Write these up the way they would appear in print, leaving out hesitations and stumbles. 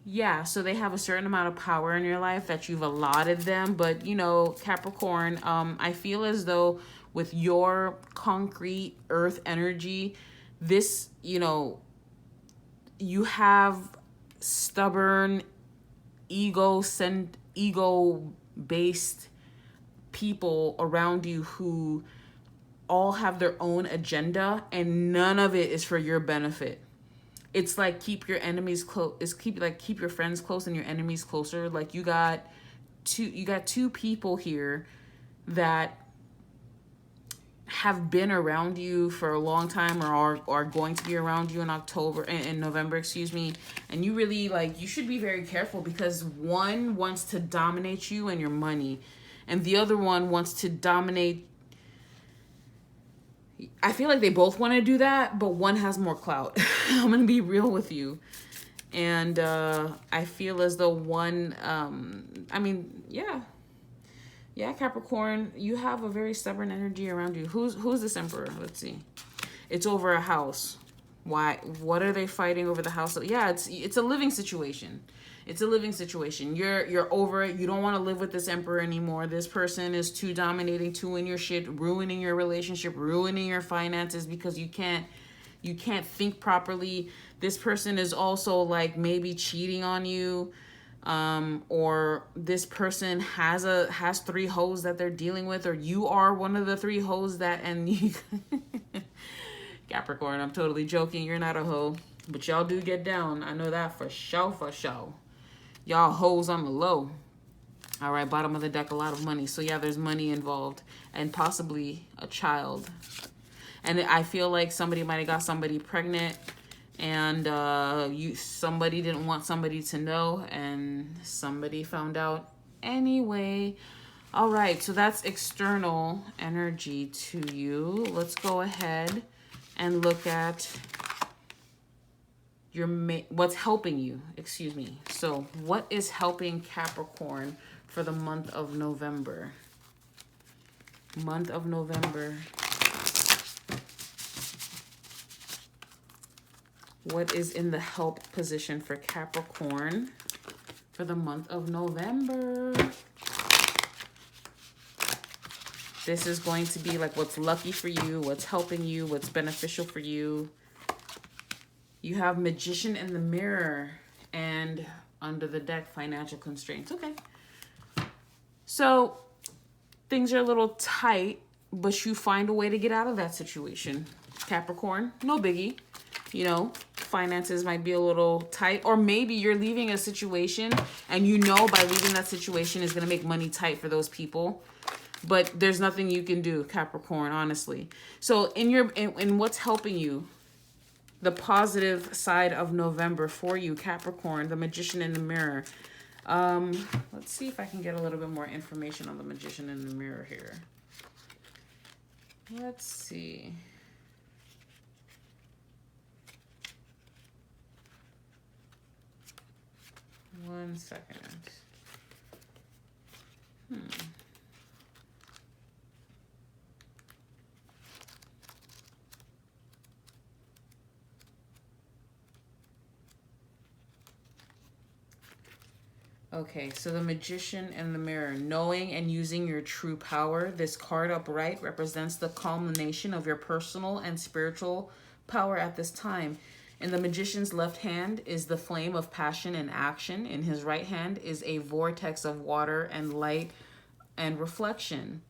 Yeah, so they have a certain amount of power in your life that you've allotted them. But, you know, Capricorn, I feel as though with your concrete earth energy, this, you know, you have stubborn, ego based people around you who all have their own agenda and none of it is for your benefit. It's like keep your enemies close. It's keep your friends close and your enemies closer. Like you got two people here that have been around you for a long time or are going to be around you in November, excuse me. And you really you should be very careful because one wants to dominate you and your money and the other one wants to dominate. I feel like they both want to do that, but one has more clout. I'm going to be real with you. And I feel as though one, yeah, Capricorn, you have a very stubborn energy around you. Who's this emperor? Let's see. It's over a house. Why? What are they fighting over the house? Yeah, it's a living situation. It's a living situation. You're over it. You don't want to live with this emperor anymore. This person is too dominating, too in your shit, ruining your relationship, ruining your finances because you can't think properly. This person is also maybe cheating on you. Or this person has 3 hoes that they're dealing with, or you are one of the 3 hoes and you Capricorn, I'm totally joking. You're not a hoe, but y'all do get down. I know that for sure, for sure. Y'all hoes on the low. All right, bottom of the deck, a lot of money. So yeah, there's money involved and possibly a child. And I feel like somebody might have got somebody pregnant and somebody didn't want somebody to know and somebody found out anyway. All right, so that's external energy to you. Let's go ahead and look at what's helping you, excuse me. So what is helping Capricorn for the month of November? Month of November. What is in the help position for Capricorn for the month of November? This is going to be what's lucky for you, what's helping you, what's beneficial for you. You have Magician in the Mirror and under the deck, financial constraints. Okay. So things are a little tight, but you find a way to get out of that situation. Capricorn, no biggie. You know, finances might be a little tight, or maybe you're leaving a situation and by leaving that situation is going to make money tight for those people. But there's nothing you can do, Capricorn, honestly. So in what's helping you, the positive side of November for you, Capricorn, the Magician in the Mirror. Let's see if I can get a little bit more information on the Magician in the Mirror here. Let's see. One second. Okay, so the Magician in the Mirror. Knowing and using your true power. This card upright represents the culmination of your personal and spiritual power at this time. In the Magician's left hand is the flame of passion and action. In his right hand is a vortex of water and light and reflection.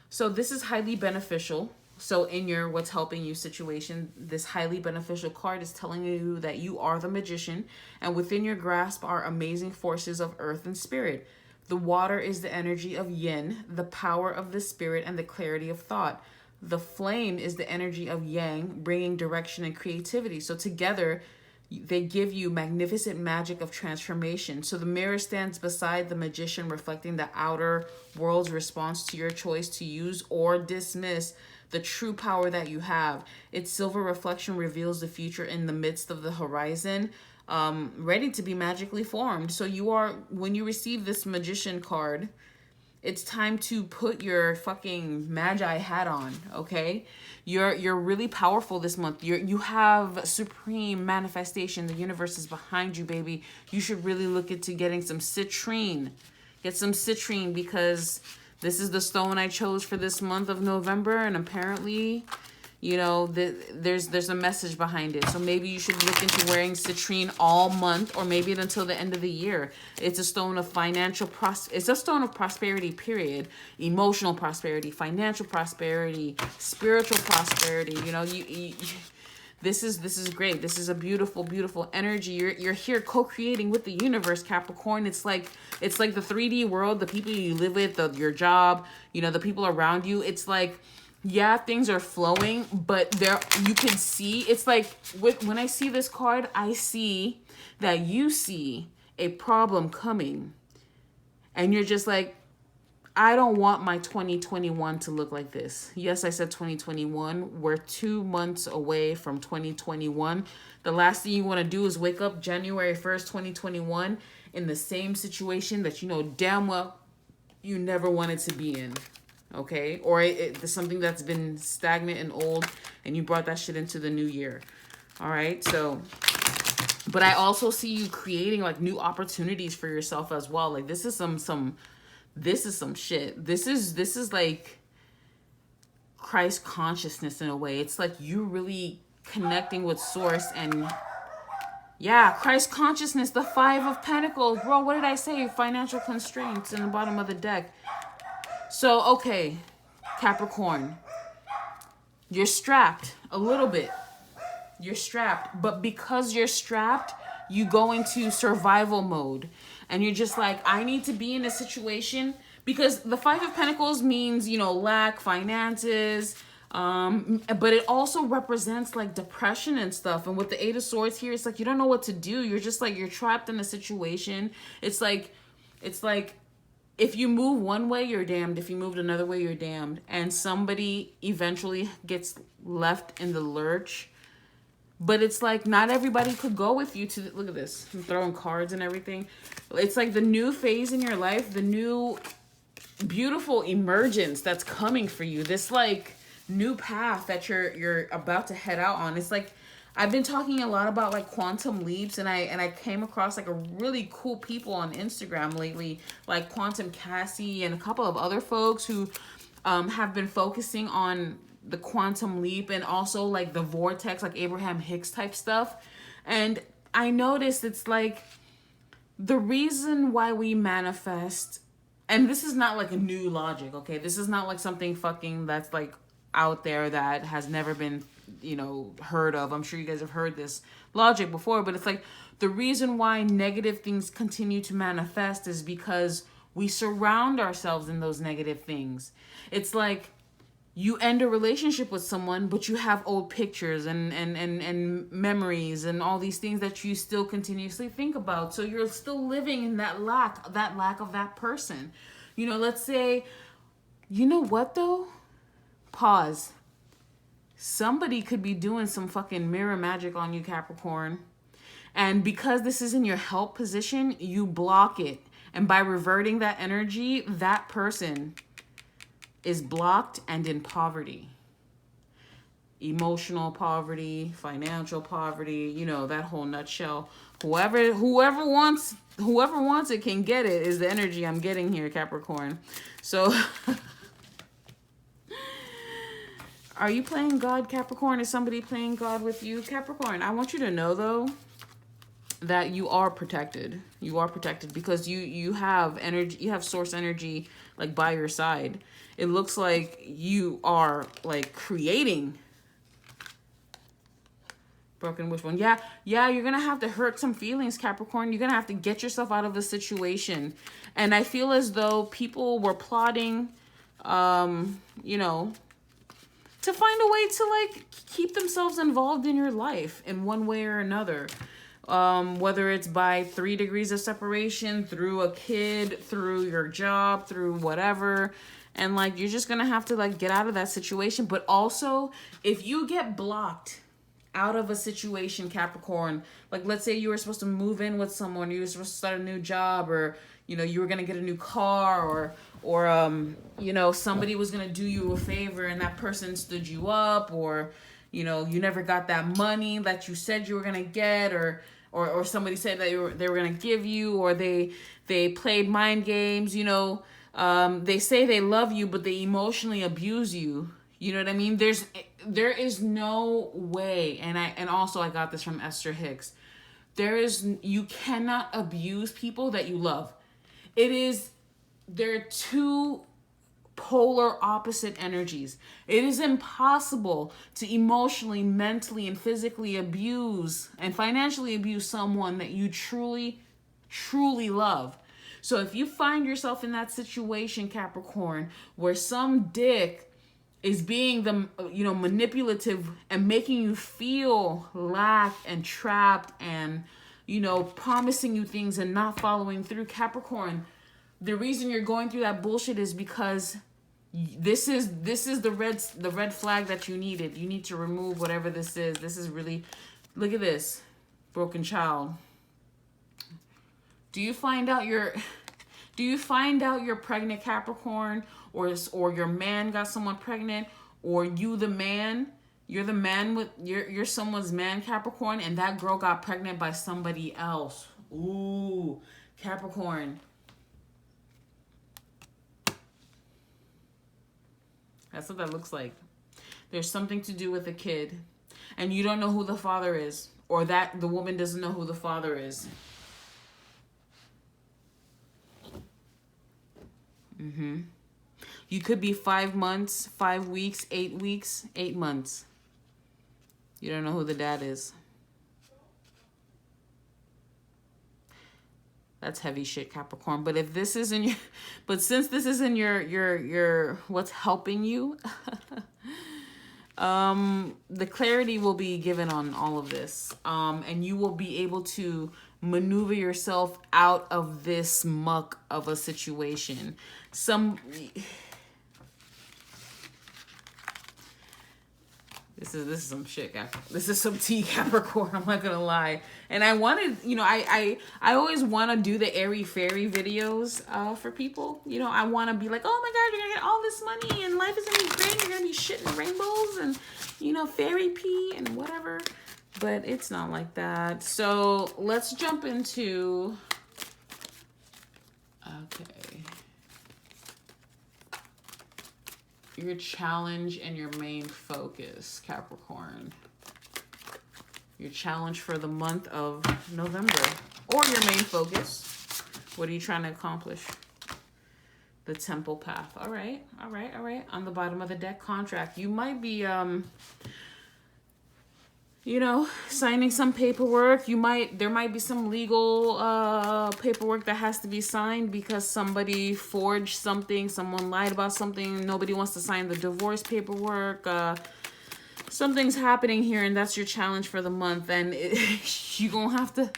So this is highly beneficial. So in your what's helping you situation, this highly beneficial card is telling you that you are the magician and within your grasp are amazing forces of earth and spirit. The water is the energy of yin, the power of the spirit and the clarity of thought. The flame is the energy of yang, bringing direction and creativity. So together, they give you magnificent magic of transformation. So the mirror stands beside the magician, reflecting the outer world's response to your choice to use or dismiss the true power that you have. Its silver reflection reveals the future in the midst of the horizon, ready to be magically formed. So you are, when you receive this magician card, It's time to put your fucking magi hat on, okay? You're really powerful this month. You have supreme manifestation. The universe is behind you, baby. You should really look into getting some citrine. Get some citrine, because this is the stone I chose for this month of November, and apparently, you know, there's a message behind it. So maybe you should look into wearing citrine all month, or maybe until the end of the year. It's a stone of it's a stone of prosperity, period. Emotional prosperity, financial prosperity, spiritual prosperity. You know, this is great. This is a beautiful, beautiful energy. You're here co-creating with the universe, Capricorn. It's like the 3D world, the people you live with, your job, you know, the people around you. It's like, yeah, things are flowing, but there you can see, it's like when I see this card, I see that you see a problem coming, and you're just like, I don't want my 2021 to look like this. Yes, I said 2021. We're 2 months away from 2021. The last thing you want to do is wake up January 1st, 2021 in the same situation that you know damn well you never wanted to be in. Okay? Or it's something that's been stagnant and old, and you brought that shit into the new year. All right? So, but I also see you creating like new opportunities for yourself as well. Like this is some shit. This is like Christ consciousness in a way. It's like you really connecting with source, and yeah, Christ consciousness, the 5 of Pentacles. Bro, what did I say? Financial constraints in the bottom of the deck. So, okay, Capricorn, you're strapped a little bit. You're strapped, but because you're strapped, you go into survival mode, and you're just like, I need to be in a situation, because the 5 of Pentacles means, you know, lack, finances, but it also represents like depression and stuff. And with the 8 of Swords here, it's like you don't know what to do. You're just like, you're trapped in a situation. It's like if you move one way, you're damned. If you moved another way, you're damned. And somebody eventually gets left in the lurch. But it's like not everybody could go with you to look at this. I'm throwing cards and everything. It's like the new phase in your life, the new beautiful emergence that's coming for you. This like new path that you're about to head out on. It's like I've been talking a lot about like quantum leaps, and I came across like a really cool people on Instagram lately, like Quantum Cassie and a couple of other folks who have been focusing on the quantum leap and also like the vortex, like Abraham Hicks type stuff. And I noticed it's like the reason why we manifest, and this is not like a new logic, okay? This is not like something fucking that's like out there that has never been, you know, heard of. I'm sure you guys have heard this logic before, but it's like the reason why negative things continue to manifest is because we surround ourselves in those negative things. It's like you end a relationship with someone, but you have old pictures and memories and all these things that you still continuously think about. So you're still living in that lack of that person. You know, let's say, you know what though? Pause. Somebody could be doing some fucking mirror magic on you, Capricorn. And because this is in your help position, you block it. And by reverting that energy, that person is blocked and in poverty. Emotional poverty, financial poverty, you know, that whole nutshell. Whoever wants it can get it, is the energy I'm getting here, Capricorn. So are you playing God, Capricorn? Is somebody playing God with you? Capricorn, I want you to know, though, that you are protected. You are protected because you have energy, you have source energy, like, by your side. It looks like you are, like, creating. Broken wishbone. Yeah, you're going to have to hurt some feelings, Capricorn. You're going to have to get yourself out of the situation. And I feel as though people were plotting, you know, to find a way to like keep themselves involved in your life in one way or another. Whether it's by 3 degrees of separation, through a kid, through your job, through whatever. And like, you're just going to have to like get out of that situation. But also, if you get blocked out of a situation, Capricorn. Like, let's say you were supposed to move in with someone, you were supposed to start a new job, or, you know, you were going to get a new car, or you know, somebody was going to do you a favor and that person stood you up, or, you know, you never got that money that you said you were going to get, or somebody said that they were going to give you, or they played mind games, you know. They say they love you, but they emotionally abuse you. You know what I mean? There is no way, and also I got this from Esther Hicks. You cannot abuse people that you love. There are two polar opposite energies. It is impossible to emotionally, mentally, and physically abuse and financially abuse someone that you truly, truly love. So if you find yourself in that situation, Capricorn, where some dick is being manipulative and making you feel lack and trapped and, you know, promising you things and not following through, Capricorn, the reason you're going through that bullshit is because this is the red flag that you needed. You need to remove whatever this is. This is really, look at this, broken child. Do you find out you're pregnant, Capricorn, or your man got someone pregnant, or you're the man with you're someone's man, Capricorn, and that girl got pregnant by somebody else. Ooh, Capricorn. That's what that looks like. There's something to do with a kid, and you don't know who the father is, or that the woman doesn't know who the father is. You could be 5 months, 5 weeks, 8 weeks, 8 months. You don't know who the dad is. That's heavy shit, Capricorn. But if this isn't your, but since this isn't your what's helping you, the clarity will be given on all of this, and you will be able to maneuver yourself out of this muck of a situation. This is some shit, this is some tea, Capricorn. I'm not gonna lie. And I wanted, you know, I always want to do the airy fairy videos for people. You know, I want to be like, oh my God, you're gonna get all this money and life is gonna be great. You're gonna be shitting rainbows and, you know, fairy pee and whatever. But it's not like that. So let's jump into, okay, your challenge and your main focus, Capricorn. Your challenge for the month of November, or your main focus. What are you trying to accomplish? The Temple Path. All right. On the bottom of the deck, contract. You might be, you know, signing some paperwork. There might be some legal paperwork that has to be signed because somebody forged something, someone lied about something, nobody wants to sign the divorce paperwork. Something's happening here, and that's your challenge for the month. And you're going to have to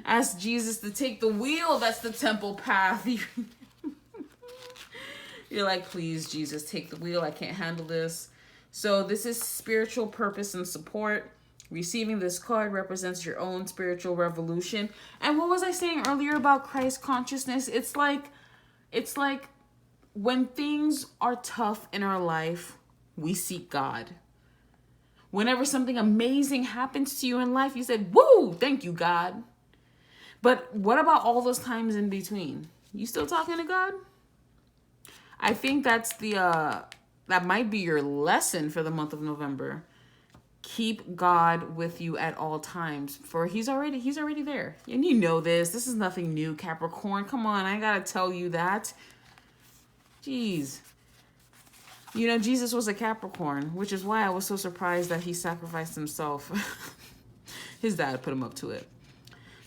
ask Jesus to take the wheel. That's the Temple Path. You're like, please, Jesus, take the wheel. I can't handle this. So this is spiritual purpose and support. Receiving this card represents your own spiritual revolution. And what was I saying earlier about Christ consciousness? It's like when things are tough in our life, we seek God. Whenever something amazing happens to you in life, you said, woo, thank you, God. But what about all those times in between? You still talking to God? I think that's that might be your lesson for the month of November. Keep God with you at all times, for he's already there. And you know this. This is nothing new, Capricorn. Come on, I gotta tell you that. Jeez. You know, Jesus was a Capricorn, which is why I was so surprised that he sacrificed himself. His dad put him up to it.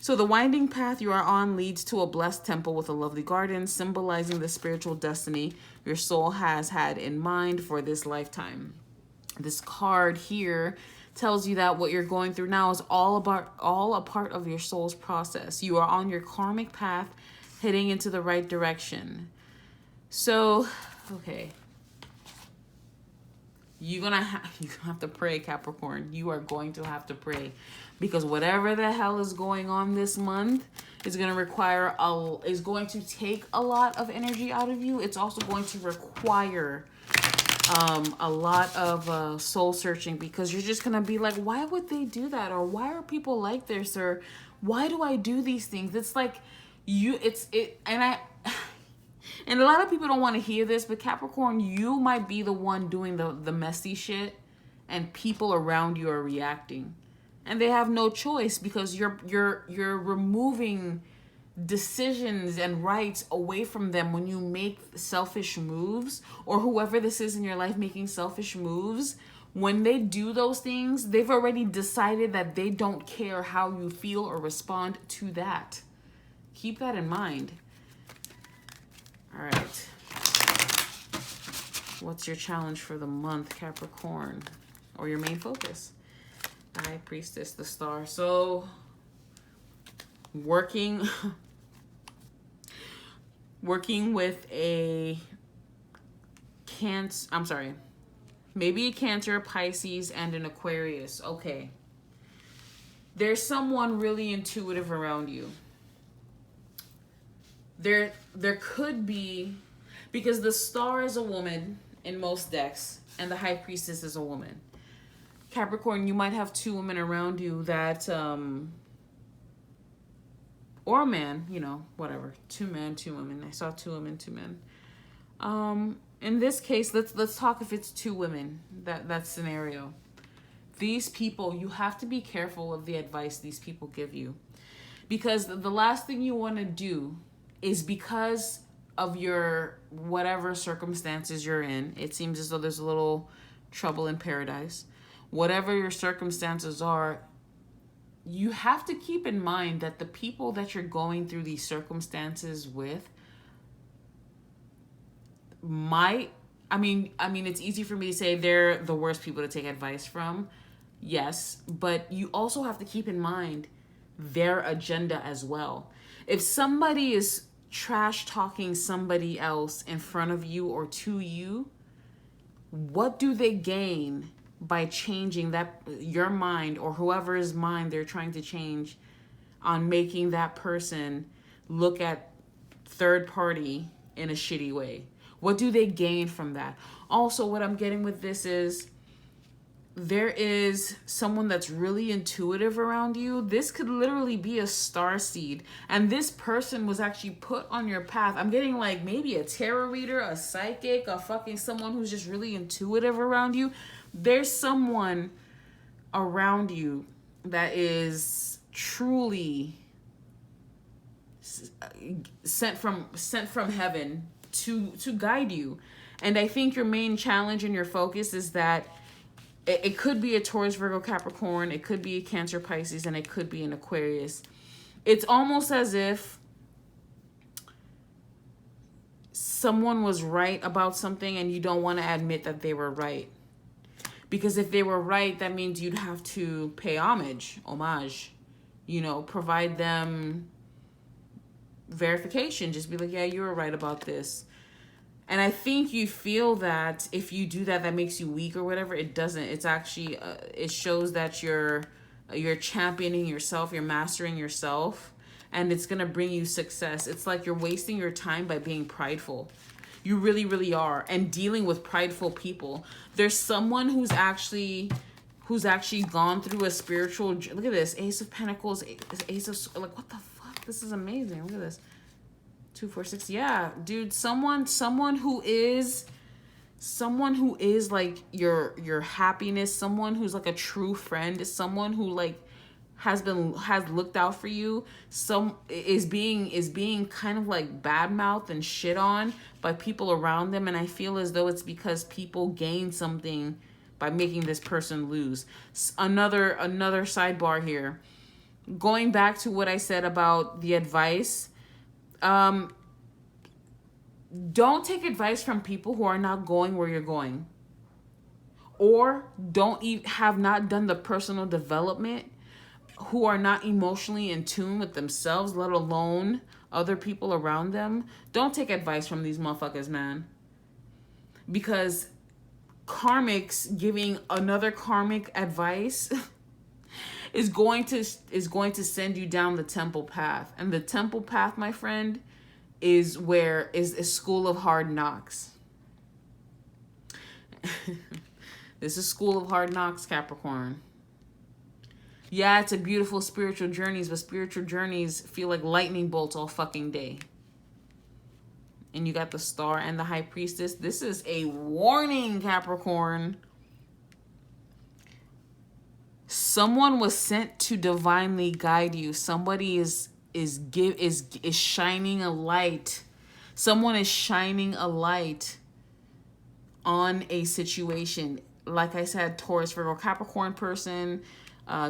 So the winding path you are on leads to a blessed temple with a lovely garden, symbolizing the spiritual destiny your soul has had in mind for this lifetime. This card here tells you that what you're going through now is all a part of your soul's process. You are on your karmic path, heading into the right direction. So, okay. you're gonna have to pray, Capricorn. You are going to have to pray, because whatever the hell is going on this month is going to take a lot of energy out of you. It's also going to require a lot of soul searching, because you're just gonna be like, why would they do that, or why are people like this, or why do I do these things? It's like and a lot of people don't want to hear this, but Capricorn, you might be the one doing the messy shit, and people around you are reacting, and they have no choice, because you're removing decisions and rights away from them when you make selfish moves, or whoever this is in your life making selfish moves. When they do those things, they've already decided that they don't care how you feel or respond to that. Keep that in mind. All right. What's your challenge for the month, Capricorn? Or your main focus? High Priestess, the Star. So, working with a maybe a Cancer, Pisces, and an Aquarius. Okay. There's someone really intuitive around you. There could be, because the Star is a woman in most decks, and the High Priestess is a woman. Capricorn, you might have two women around you that, or a man, whatever. Two men, two women. I saw two women, two men. In this case, let's talk if it's two women, that scenario. These people, you have to be careful of the advice these people give you. Because the last thing you want to do is, because of your whatever circumstances you're in, it seems as though there's a little trouble in paradise. Whatever your circumstances are, you have to keep in mind that the people that you're going through these circumstances with it's easy for me to say they're the worst people to take advice from. Yes, but you also have to keep in mind their agenda as well. If somebody is trash talking somebody else in front of you or to you, what do they gain by changing your mind, or whoever's mind they're trying to change, on making that person look at third party in a shitty way? What do they gain from that? Also, what I'm getting with this is, there is someone that's really intuitive around you. This could literally be a star seed, and this person was actually put on your path. I'm getting like maybe a tarot reader, a psychic, someone who's just really intuitive around you. There's someone around you that is truly sent from heaven to guide you. And I think your main challenge and your focus is that it could be a Taurus, Virgo, Capricorn, it could be a Cancer, Pisces, and it could be an Aquarius. It's almost as if someone was right about something and you don't want to admit that they were right. Because if they were right, that means you'd have to pay homage, provide them verification. Just be like, yeah, you were right about this. And I think you feel that if you do that, that makes you weak or whatever. It doesn't. It's actually, it shows that you're championing yourself, you're mastering yourself, and it's going to bring you success. It's like you're wasting your time by being prideful. You really, really are. And dealing with prideful people. There's someone who's actually gone through a spiritual, look at this, Ace of Pentacles, Ace of, like, what the fuck? This is amazing. Look at this. 2, 4, 6. Yeah, dude, someone who is like your happiness, someone who's like a true friend, someone who like has looked out for you, is being kind of like badmouthed and shit on by people around them. And I feel as though it's because people gain something by making this person lose. Another sidebar here, going back to what I said about the advice. Don't take advice from people who are not going where you're going, or have not done the personal development, who are not emotionally in tune with themselves, let alone other people around them. Don't take advice from these motherfuckers, man. Because karmics giving another karmic advice is going to send you down the temple path. And the temple path, my friend, is a school of hard knocks. This is school of hard knocks, Capricorn. Yeah, it's a beautiful spiritual journeys, but spiritual journeys feel like lightning bolts all fucking day. And you got the Star and the High Priestess. This is a warning, Capricorn. Someone was sent to divinely guide you. Somebody is shining a light. Someone is shining a light on a situation. Like I said, Taurus, Virgo, Capricorn person,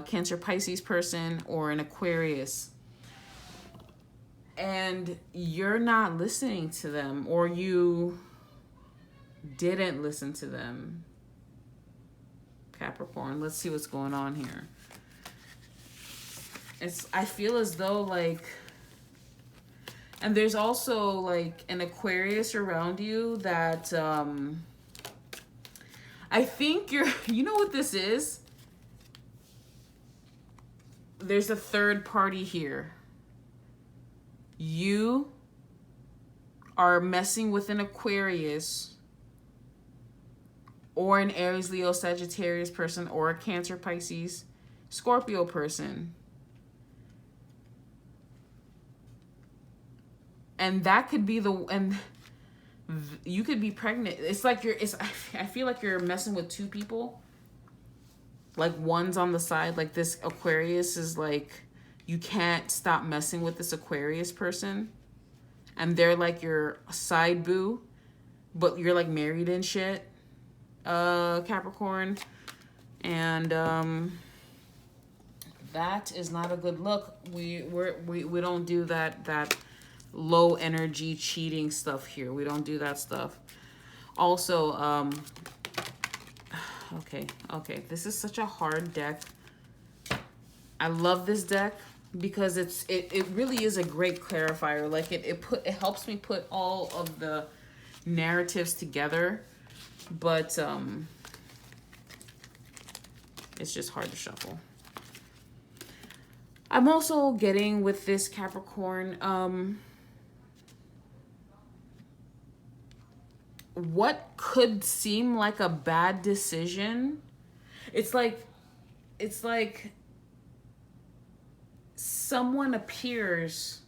Cancer, Pisces person, or an Aquarius. And you're not listening to them, or you didn't listen to them. Capricorn, let's see what's going on here. I feel as though like, and there's also like an Aquarius around you that, I think you know what this is? There's a third party here. You are messing with an Aquarius or an Aries, Leo, Sagittarius person, or a Cancer, Pisces, Scorpio person. And that could be you could be pregnant. It's like I feel like you're messing with two people. Like one's on the side, like this Aquarius is like, you can't stop messing with this Aquarius person. And they're like your side boo, but you're like married and shit, Capricorn. And that is not a good look. We don't do that low energy cheating stuff here. We don't do that stuff. Also, okay, this is such a hard deck. I love this deck because it really is a great clarifier. Like it helps me put all of the narratives together, but it's just hard to shuffle. I'm also getting with this Capricorn, what could seem like a bad decision, it's like someone appears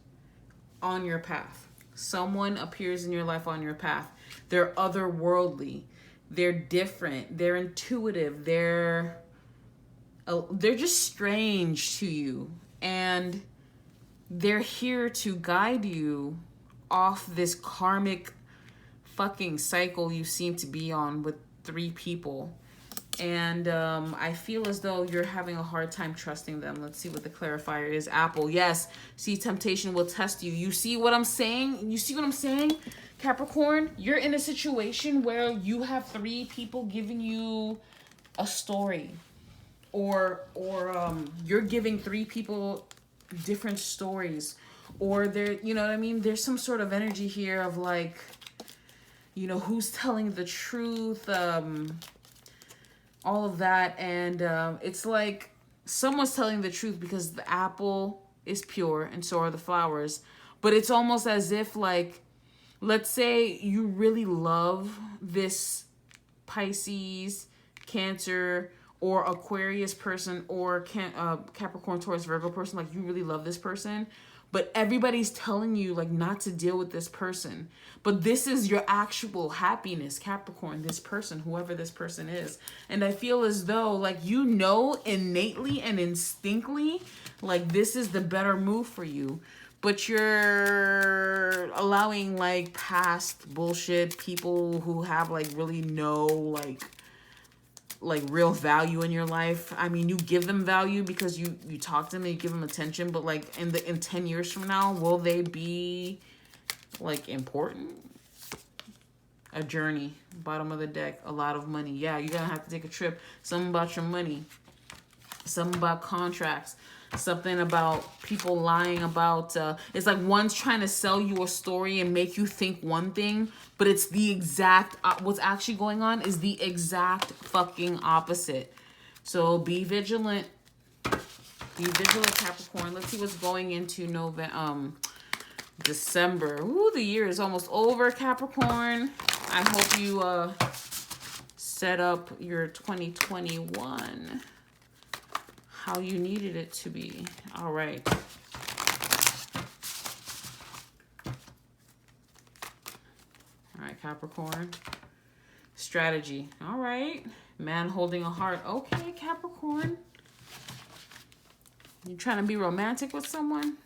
on your path. Someone appears in your life on your path. They're otherworldly. They're different. They're intuitive. They're just strange to you. And they're here to guide you off this karmic fucking cycle you seem to be on with 3 people. And I feel as though you're having a hard time trusting them. Let's see what the clarifier is. Apple, yes. See, temptation will test you. You see what I'm saying? You see what I'm saying, Capricorn? You're in a situation where you have 3 people giving you a story. Or you're giving 3 people different stories. Or there, you know what I mean? There's some sort of energy here of like, you know, who's telling the truth, all of that. And it's like someone's telling the truth because the apple is pure and so are the flowers. But it's almost as if like, let's say you really love this Pisces, Cancer, or Aquarius person, or Capricorn, Taurus, Virgo person. Like you really love this person, but everybody's telling you like not to deal with this person. But this is your actual happiness, Capricorn, this person, whoever this person is. And I feel as though like, you know, innately and instinctly, like this is the better move for you. But you're allowing like past bullshit, people who have like really no like real value in your life. I mean, you give them value because you talk to them and you give them attention, but like in 10 years from now, will they be like important? A journey, bottom of the deck, a lot of money. Yeah, you're gonna have to take a trip. Something about your money, something about contracts, something about people lying about, it's like one's trying to sell you a story and make you think one thing, but it's the exact, what's actually going on is the exact fucking opposite. So be vigilant. Be vigilant, Capricorn. Let's see what's going into December. Ooh, the year is almost over, Capricorn. I hope you set up your 2021 how you needed it to be. All right. All right, Capricorn. Strategy. All right. Man holding a heart. Okay, Capricorn. You trying to be romantic with someone?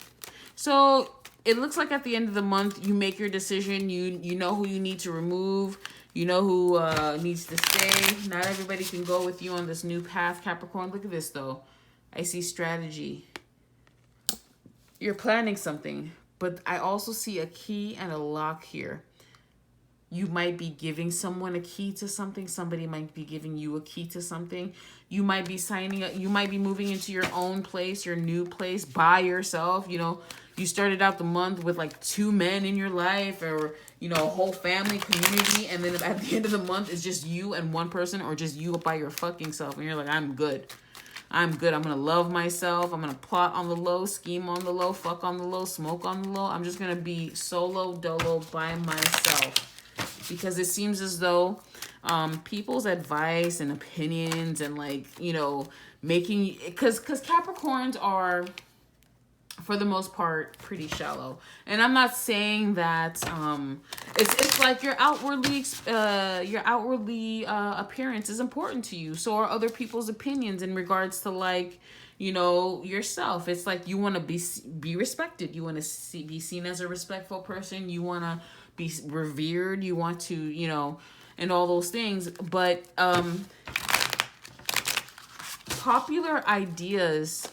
So it looks like at the end of the month, you make your decision. You know who you need to remove. You know who needs to stay. Not everybody can go with you on this new path, Capricorn. Look at this, though. I see strategy. You're planning something, but I also see a key and a lock here. You might be giving someone a key to something. Somebody might be giving you a key to something. You might be you might be moving into your own place, your new place by yourself. You know, you started out the month with like 2 men in your life, or, you know, a whole family, community. And then at the end of the month, it's just you and one person, or just you by your fucking self. And you're like, I'm good. I'm good. I'm going to love myself. I'm going to plot on the low, scheme on the low, fuck on the low, smoke on the low. I'm just going to be solo dolo by myself. Because it seems as though people's advice and opinions and, like, you know, making, because Capricorns are, for the most part, pretty shallow. And I'm not saying that it's like your outwardly appearance is important to you. So are other people's opinions in regards to, like, you know, yourself. It's like you want to be respected. You want to be seen as a respectful person. You want to be revered. You want to, you know, and all those things. But popular ideas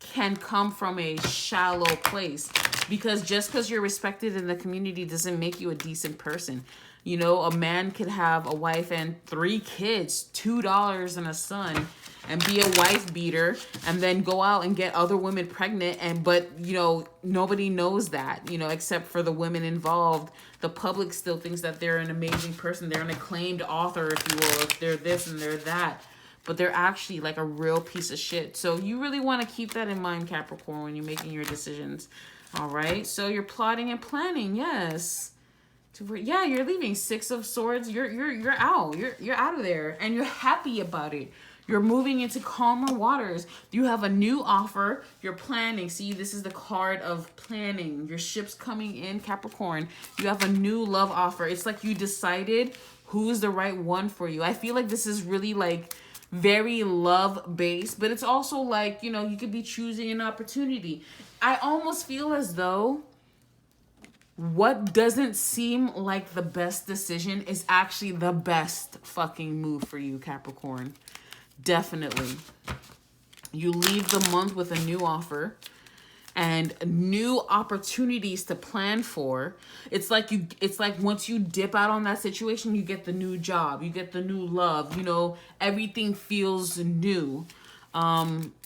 can come from a shallow place, because just because you're respected in the community doesn't make you a decent person. You know, a man could have a wife and 3 kids, $2 and a son, and be a wife beater, and then go out and get other women pregnant. But, you know, nobody knows that, you know, except for the women involved. The public still thinks that they're an amazing person. They're an acclaimed author, if you will, if they're this and they're that. But they're actually like a real piece of shit. So you really want to keep that in mind, Capricorn, when you're making your decisions. All right. So you're plotting and planning. Yes. Yeah, you're leaving. 6 of Swords. You're out. You're out of there, and you're happy about it. You're moving into calmer waters. You have a new offer. You're planning. See, this is the card of planning. Your ship's coming in, Capricorn. You have a new love offer. It's like you decided who's the right one for you. I feel like this is really like very love based, but it's also like, you know, you could be choosing an opportunity. I almost feel as though what doesn't seem like the best decision is actually the best fucking move for you, Capricorn. Definitely. You leave the month with a new offer and new opportunities to plan for. It's like once you dip out on that situation, you get the new job, you get the new love, you know, everything feels new.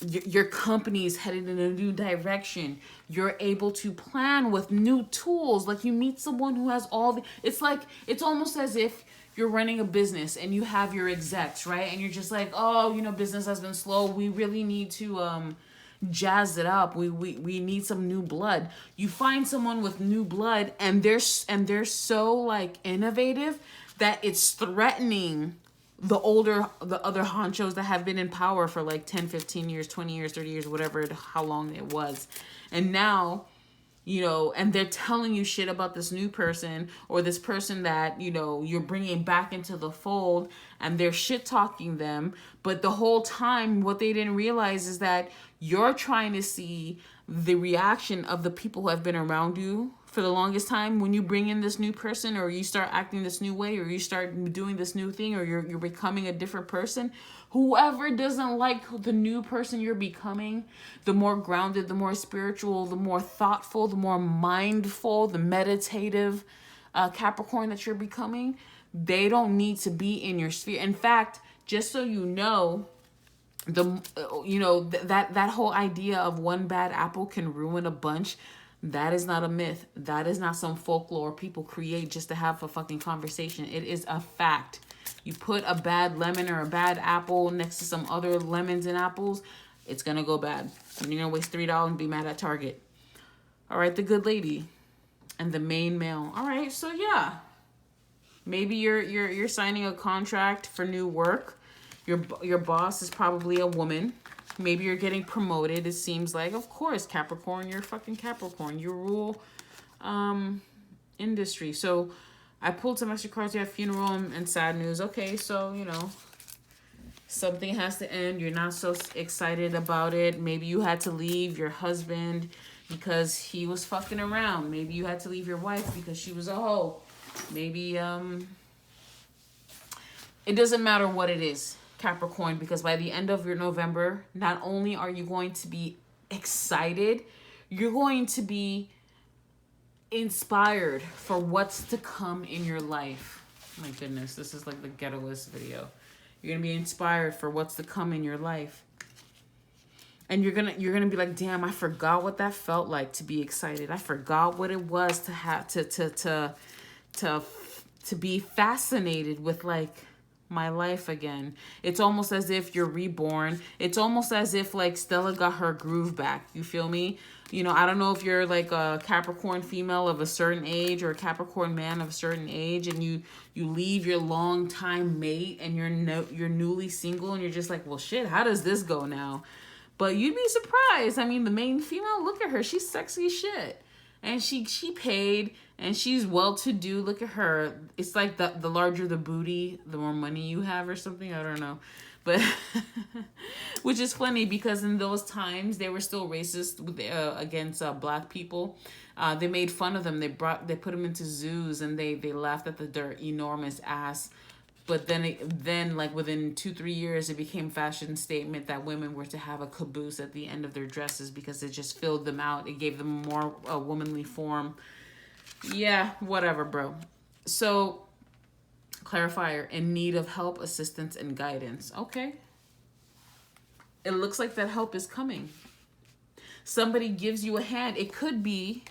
Your company is headed in a new direction. You're able to plan with new tools. Like you meet someone who has all the, it's almost as if you're running a business and you have your execs, right? And you're just like, oh, you know, business has been slow. We really need to, jazz it up. We need some new blood. You find someone with new blood and they're so like innovative that it's threatening the other honchos that have been in power for like 10, 15 years, 20 years, 30 years, whatever, how long it was. And now, you know, and they're telling you shit about this new person or this person that, you know, you're bringing back into the fold, and they're shit talking them. But the whole time, what they didn't realize is that you're trying to see the reaction of the people who have been around you for the longest time when you bring in this new person, or you start acting this new way, or you start doing this new thing, or you're becoming a different person. Whoever doesn't like the new person you're becoming, the more grounded, the more spiritual, the more thoughtful, the more mindful, the meditative Capricorn that you're becoming, they don't need to be in your sphere. In fact, just so you know, you know, that whole idea of one bad apple can ruin a bunch, that is not a myth. That is not some folklore people create just to have a fucking conversation. It is a fact. You put a bad lemon or a bad apple next to some other lemons and apples, it's gonna go bad. And you're gonna waste $3 and be mad at Target. All right, the good lady and the main male. All right, so yeah, maybe you're signing a contract for new work. Your boss is probably a woman. Maybe you're getting promoted. It seems like, of course, Capricorn. You're fucking Capricorn. You rule industry. So I pulled some extra cards. You have funeral and sad news. Okay, so you know something has to end. You're not so excited about it. Maybe you had to leave your husband because he was fucking around. Maybe you had to leave your wife because she was a hoe. Maybe it doesn't matter what it is, Capricorn, because by the end of your November, not only are you going to be excited, you're going to be inspired for what's to come in your life. My goodness, this is like the ghettoist video. You're going to be inspired for what's to come in your life. And you're gonna be like, damn, I forgot what that felt like to be excited. I forgot what it was to have to be fascinated with like my life again. It's almost as if you're reborn. It's almost as if like Stella got her groove back. You feel me? You know, I don't know if you're like a Capricorn female of a certain age or a Capricorn man of a certain age, and you leave your long time mate and you're newly single and you're just like, well, shit, how does this go now? But you'd be surprised. I mean, the main female, look at her. She's sexy as shit. And she paid and she's well-to-do. Look at her. It's like the larger the booty, the more money you have or something. I don't know. But which is funny because in those times they were still racist against black people. They made fun of them. They put them into zoos and they laughed at their enormous ass. But then like within 2-3 years, it became fashion statement that women were to have a caboose at the end of their dresses because it just filled them out. It gave them more womanly form. Yeah, whatever, bro. So, clarifier, in need of help, assistance, and guidance. Okay. It looks like that help is coming. Somebody gives you a hand. It could be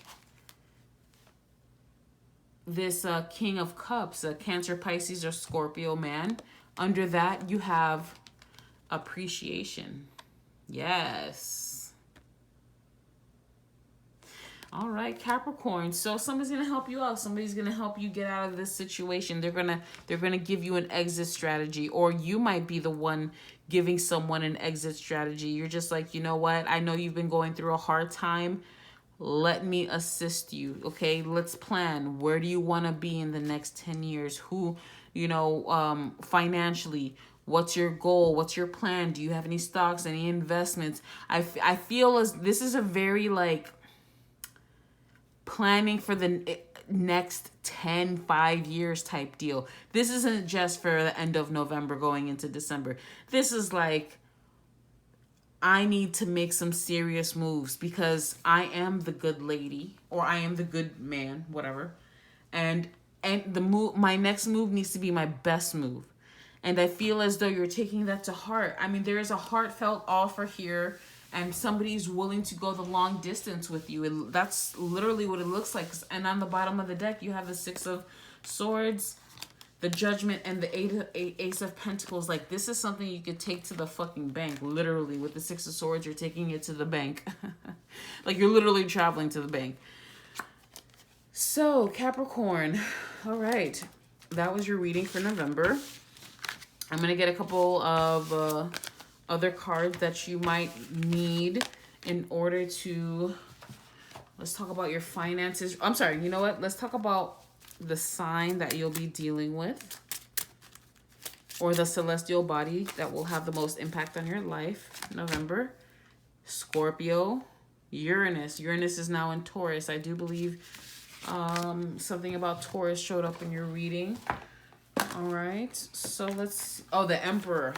this King of Cups, a Cancer, Pisces, or Scorpio man. Under that, you have appreciation. Yes. All right, Capricorn. So somebody's gonna help you out. Somebody's gonna help you get out of this situation. They're gonna give you an exit strategy, or you might be the one giving someone an exit strategy. You're just like, you know what? I know you've been going through a hard time. Let me assist you. Okay, let's plan. Where do you want to be in the next 10 years? Who, you know, financially, what's your goal? What's your plan? Do you have any stocks, any investments? I feel as this is a very like planning for the next 5 years type deal. This isn't just for the end of November going into December. This is like, I need to make some serious moves because I am the good lady or I am the good man, whatever. And my next move needs to be my best move. And I feel as though you're taking that to heart. I mean, there is a heartfelt offer here and somebody's willing to go the long distance with you. That's literally what it looks like. And on the bottom of the deck, you have the Six of Swords, the Judgment, and the Ace of Pentacles. Like, this is something you could take to the fucking bank. Literally, with the Six of Swords, you're taking it to the bank. Like, you're literally traveling to the bank. So, Capricorn. All right. That was your reading for November. I'm going to get a couple of other cards that you might need in order to... Let's talk about your finances. I'm sorry. You know what? Let's talk about the sign that you'll be dealing with, or the celestial body that will have the most impact on your life. November. Scorpio. Uranus. Uranus is now in Taurus. I do believe something about Taurus showed up in your reading. All right. So let's... Oh, the Emperor.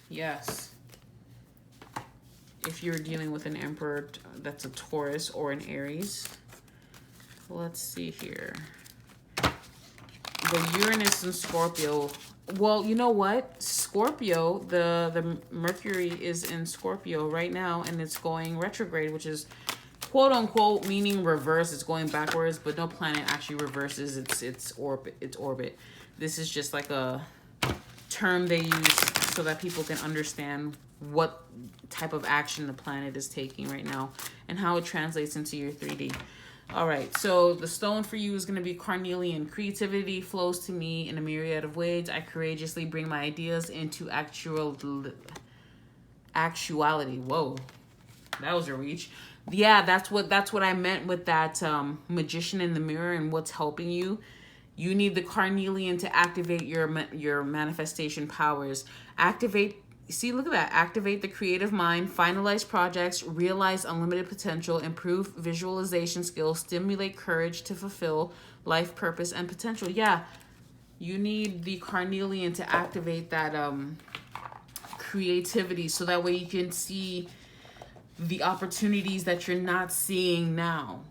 Yes. If you're dealing with an Emperor that's a Taurus or an Aries. Let's see here. The Uranus and Scorpio Well, you know what? Scorpio, the Mercury is in Scorpio right now, and it's going retrograde, which is quote unquote meaning reverse. It's going backwards, but no planet actually reverses its orbit. This is just like a term they use so that people can understand what type of action the planet is taking right now and how it translates into your 3D. All right, so the stone for you is going to be carnelian. Creativity flows to me in a myriad of ways. I courageously bring my ideas into actuality. Whoa, that was a reach. Yeah, that's what I meant with that magician in the mirror and what's helping you. You need the carnelian to activate your manifestation powers. See, look at that. Activate the creative mind, finalize projects, realize unlimited potential, improve visualization skills, stimulate courage to fulfill life purpose and potential. Yeah, you need the carnelian to activate that creativity so that way you can see the opportunities that you're not seeing now,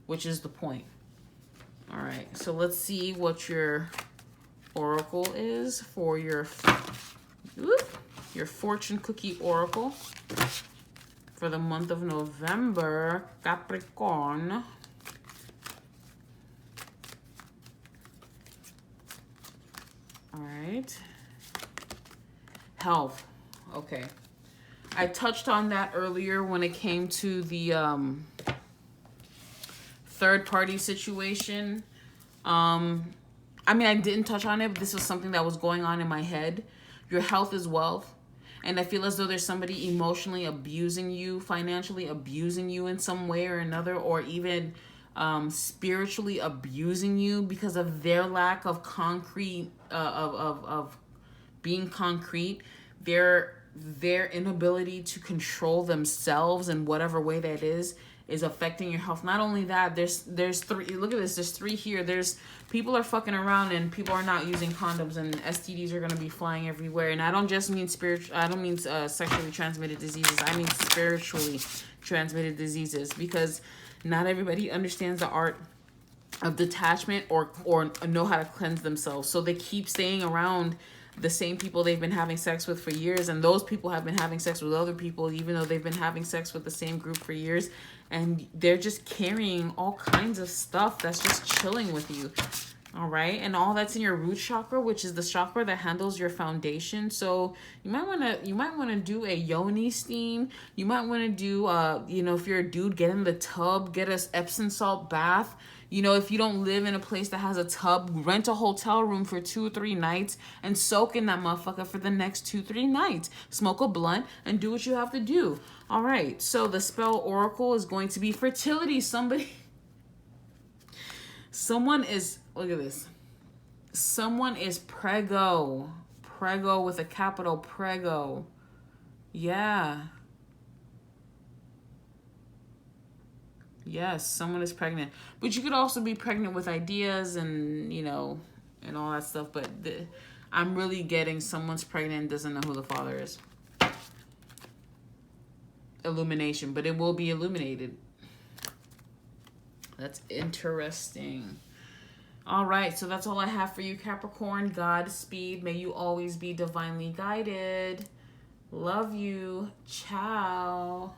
which is the point. All right, so let's see what your oracle is for your fortune cookie oracle for the month of November, Capricorn. All right. Health. Okay. I touched on that earlier when it came to the third party situation. I mean, I didn't touch on it, but this was something that was going on in my head. Your health is wealth. And I feel as though there's somebody emotionally abusing you, financially abusing you in some way or another, or even spiritually abusing you because of their lack of concrete, of being concrete, their inability to control themselves in whatever way that is affecting your health. Not only that, there's three. Look at this. There's three here. There's people are fucking around and people are not using condoms, and STDs are gonna be flying everywhere. And I don't just mean spiritual. I don't mean sexually transmitted diseases. I mean spiritually transmitted diseases, because not everybody understands the art of detachment or know how to cleanse themselves. So they keep staying around the same people they've been having sex with for years, and those people have been having sex with other people even though they've been having sex with the same group for years, and they're just carrying all kinds of stuff that's just chilling with you. All right, and all that's in your root chakra, which is the chakra that handles your foundation. So you might want to do a yoni steam. You might want to do if you're a dude, get in the tub, get a Epsom salt bath. If you don't live in a place that has a tub, rent a hotel room for 2 or 3 nights and soak in that motherfucker for the next 2-3 nights. Smoke a blunt and do what you have to do. All right, so the spell oracle is going to be fertility. Someone is, look at this. Someone is prego with a capital, prego. Yeah. Yes, someone is pregnant. But you could also be pregnant with ideas and, and all that stuff. But I'm really getting someone's pregnant and doesn't know who the father is. Illumination, but it will be illuminated. That's interesting. All right, so that's all I have for you, Capricorn. Godspeed. May you always be divinely guided. Love you. Ciao.